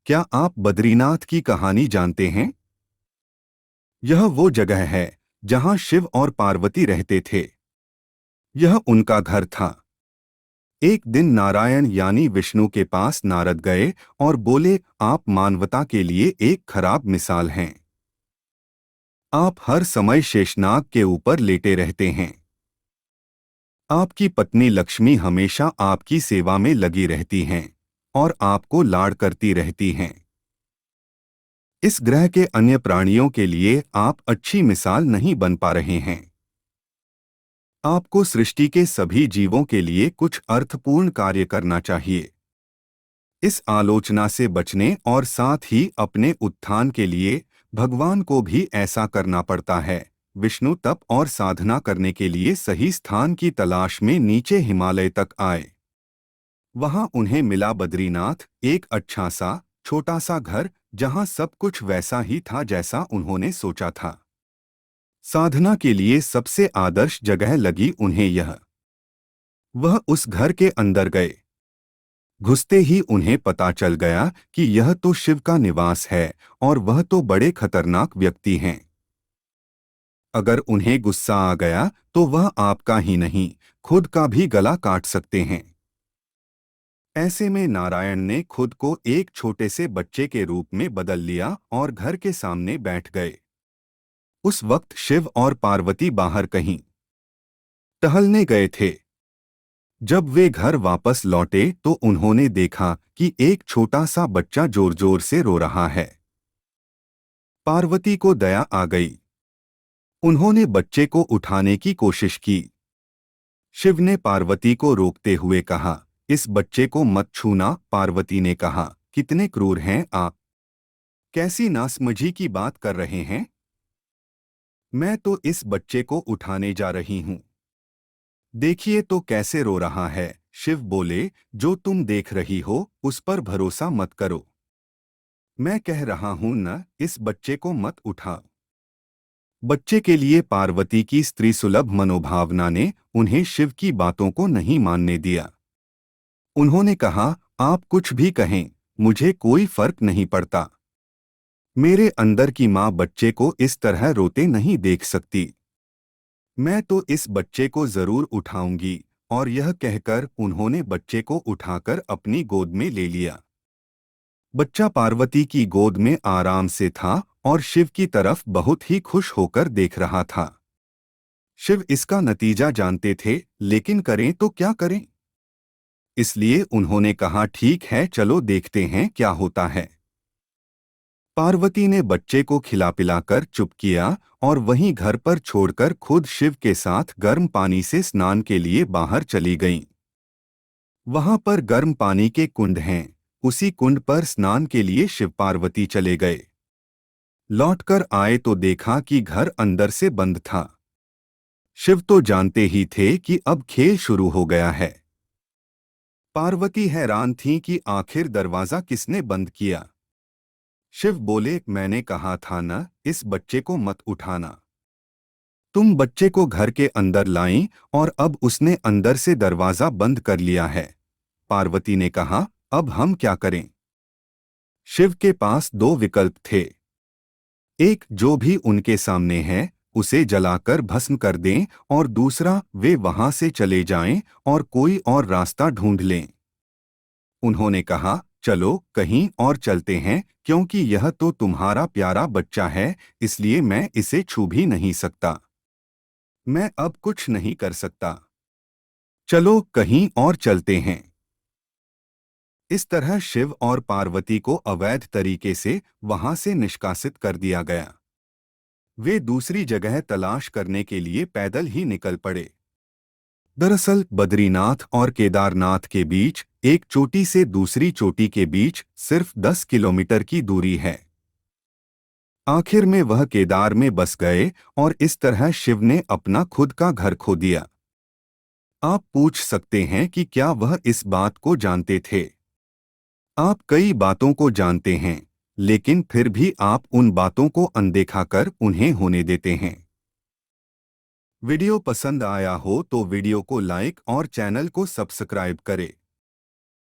क्या आप बद्रीनाथ की कहानी जानते हैं? यह वो जगह है जहां शिव और पार्वती रहते थे। यह उनका घर था। एक दिन नारायण यानी विष्णु के पास नारद गए और बोले, आप मानवता के लिए एक खराब मिसाल हैं। आप हर समय शेषनाग के ऊपर लेटे रहते हैं। आपकी पत्नी लक्ष्मी हमेशा आपकी सेवा में लगी रहती हैं और आपको लाड़ करती रहती हैं। इस ग्रह के अन्य प्राणियों के लिए आप अच्छी मिसाल नहीं बन पा रहे हैं। आपको सृष्टि के सभी जीवों के लिए कुछ अर्थपूर्ण कार्य करना चाहिए। इस आलोचना से बचने और साथ ही अपने उत्थान के लिए भगवान को भी ऐसा करना पड़ता है। विष्णु तप और साधना करने के लिए सही स्थान की तलाश में नीचे हिमालय तक आए। वहां उन्हें मिला बद्रीनाथ, एक अच्छा सा छोटा सा घर जहां सब कुछ वैसा ही था जैसा उन्होंने सोचा था। साधना के लिए सबसे आदर्श जगह लगी उन्हें यह। वह उस घर के अंदर गए। घुसते ही उन्हें पता चल गया कि यह तो शिव का निवास है और वह तो बड़े खतरनाक व्यक्ति हैं। अगर उन्हें गुस्सा आ गया तो वह आपका ही नहीं, खुद का भी गला काट सकते हैं। ऐसे में नारायण ने खुद को एक छोटे से बच्चे के रूप में बदल लिया और घर के सामने बैठ गए। उस वक्त शिव और पार्वती बाहर कहीं टहलने गए थे। जब वे घर वापस लौटे तो उन्होंने देखा कि एक छोटा सा बच्चा जोर जोर से रो रहा है। पार्वती को दया आ गई। उन्होंने बच्चे को उठाने की कोशिश की। शिव ने पार्वती को रोकते हुए कहा, इस बच्चे को मत छूना। पार्वती ने कहा, कितने क्रूर हैं आप, कैसी नासमझी की बात कर रहे हैं। मैं तो इस बच्चे को उठाने जा रही हूं। देखिए तो कैसे रो रहा है। शिव बोले, जो तुम देख रही हो उस पर भरोसा मत करो। मैं कह रहा हूं न, इस बच्चे को मत उठा। बच्चे के लिए पार्वती की स्त्री सुलभ मनोभावना ने उन्हें शिव की बातों को नहीं मानने दिया। उन्होंने कहा, आप कुछ भी कहें, मुझे कोई फर्क नहीं पड़ता। मेरे अंदर की माँ बच्चे को इस तरह रोते नहीं देख सकती। मैं तो इस बच्चे को जरूर उठाऊंगी। और यह कहकर उन्होंने बच्चे को उठाकर अपनी गोद में ले लिया। बच्चा पार्वती की गोद में आराम से था और शिव की तरफ बहुत ही खुश होकर देख रहा था। शिव इसका नतीजा जानते थे, लेकिन करें तो क्या करें। इसलिए उन्होंने कहा, ठीक है चलो देखते हैं क्या होता है। पार्वती ने बच्चे को खिला पिलाकर चुप किया और वहीं घर पर छोड़कर खुद शिव के साथ गर्म पानी से स्नान के लिए बाहर चली गईं। वहां पर गर्म पानी के कुंड हैं। उसी कुंड पर स्नान के लिए शिव पार्वती चले गए। लौटकर आए तो देखा कि घर अंदर से बंद था। शिव तो जानते ही थे कि अब खेल शुरू हो गया है। पार्वती हैरान थीं कि आखिर दरवाजा किसने बंद किया। शिव बोले, मैंने कहा था न, इस बच्चे को मत उठाना। तुम बच्चे को घर के अंदर लाईं और अब उसने अंदर से दरवाजा बंद कर लिया है। पार्वती ने कहा, अब हम क्या करें। शिव के पास दो विकल्प थे। एक, जो भी उनके सामने है उसे जलाकर भस्म कर दें, और दूसरा, वे वहां से चले जाएं और कोई और रास्ता ढूंढ लें। उन्होंने कहा, चलो कहीं और चलते हैं, क्योंकि यह तो तुम्हारा प्यारा बच्चा है, इसलिए मैं इसे छू भी नहीं सकता। मैं अब कुछ नहीं कर सकता। चलो कहीं और चलते हैं। इस तरह शिव और पार्वती को अवैध तरीके से वहां से निष्कासित कर दिया गया। वे दूसरी जगह तलाश करने के लिए पैदल ही निकल पड़े। दरअसल बद्रीनाथ और केदारनाथ के बीच एक चोटी से दूसरी चोटी के बीच सिर्फ 10 किलोमीटर की दूरी है। आखिर में वह केदार में बस गए और इस तरह शिव ने अपना खुद का घर खो दिया। आप पूछ सकते हैं कि क्या वह इस बात को जानते थे। आप कई बातों को जानते हैं, लेकिन फिर भी आप उन बातों को अनदेखा कर उन्हें होने देते हैं। वीडियो पसंद आया हो तो वीडियो को लाइक और चैनल को सब्सक्राइब करें।